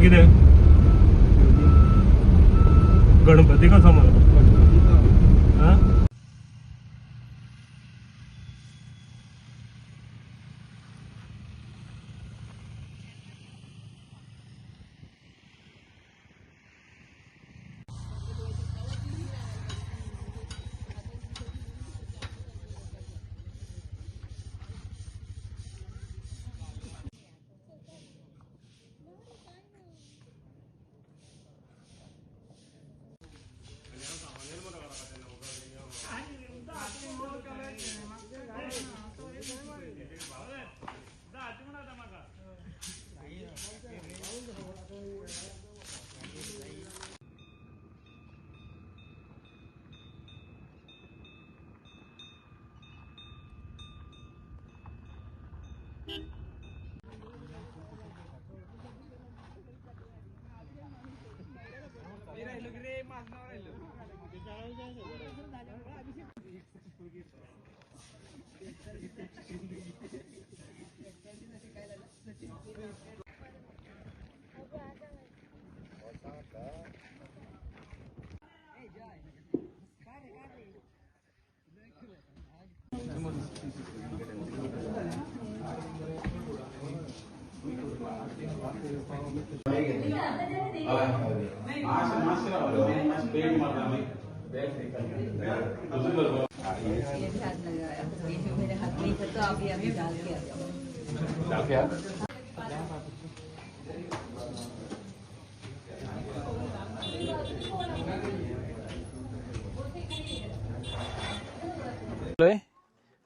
कितें गणपती कसो म्हणून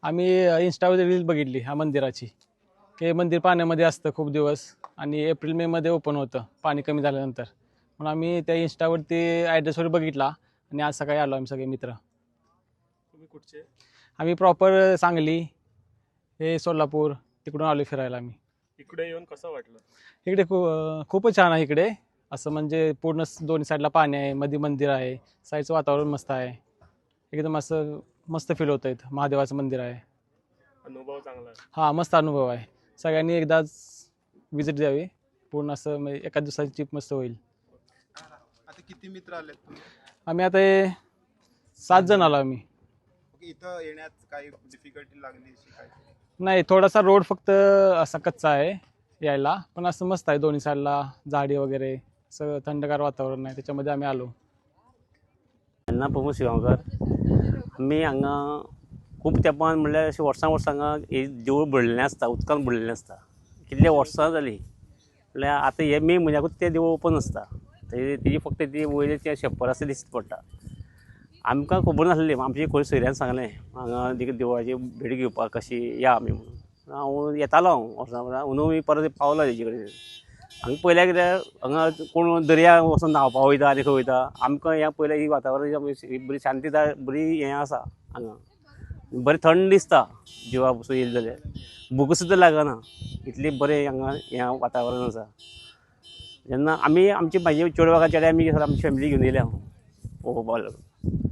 आम्ही इंस्टावर रील बघितली ह्या मंदिराची. हे मंदिर पाण्यामध्ये असतं खूप दिवस आणि एप्रिल मे मध्ये ओपन होतं पाणी कमी झाल्यानंतर. म्हणून आम्ही त्या इंस्टावरती ॲड्रेसवर बघितला आणि आज सकाळी आलो आम्ही सगळे मित्र. तुम्ही कुठचे? आम्ही प्रॉपर सांगली हे सोलापूर तिकडून आलो फिरायला. आम्ही इकडे येऊन कसं वाटलं? इकडे खूपच छान आहे. इकडे असं म्हणजे पूर्ण दोन्ही साईडला पाणी आहे, मध्ये मंदिर आहे, साईडचं वातावरण मस्त आहे. एकदम असं मस्त फील होतं. इथं महादेवाचं मंदिर आहे. अनुभव चांगला आहे. हा मस्त अनुभव आहे. सगळ्यांनी एकदाच विजिट द्यावी. पूर्ण असं म्हणजे एका दिवसाची ट्रिप मस्त होईल. आता किती मित्र आलेत तुम्ही? आम्ही आता 7 जण आलो आम्ही. इथं येण्यात काही डिफिकल्टी लागली काय? नाही, थोडासा रोड फक्त असा कच्चा आहे यायला, पण असं मस्त आहे. दोन्ही साईडला झाडी वगैरे सगळं थंडगार वातावरण आहे. त्याच्यामध्ये आम्ही आलो. प्रमोद शिगांवकर. आम्ही हांगा खूब तेंपान म्हणल्यार अशें वर्सां हांगा देवूळ बुडलेलें आसता, उदकान बुडलेलें आसता. कितले वर्सां जालीं म्हणल्यार आतां हे मे म्हयन्याकूच तें देवूळ ओपन आसता. तेजी फक्त ती वयले तें शेपर आसा दिश्टी पडटा. आमकां खबर नासलें, आमचे खंय सोयऱ्यान सांगलें हांगा देवळाची भेट घेवपाक कशी या आमी म्हणून. हांव येतालो वर्सां अंदू परत पावलो तेजे कडेन. आमी पयल्या कित्याक हांगा कोण दर्या वचून न्हांवपाक वयता आनी खंय वयता. आमकां हें पयलें ही वातावरण बरी शांतीदाय बरी हें आसा हांगा. बरें थंड दिसता जिवाक पसून येयलें जाल्यार. भूक सुद्दां लागना इतलें बरें हांगा हें वातावरण आसा. जेन्ना आमी आमची म्हाजी चेडवां आमी आमची फॅमिली घेवन येयल्या पळोवपाक लागून.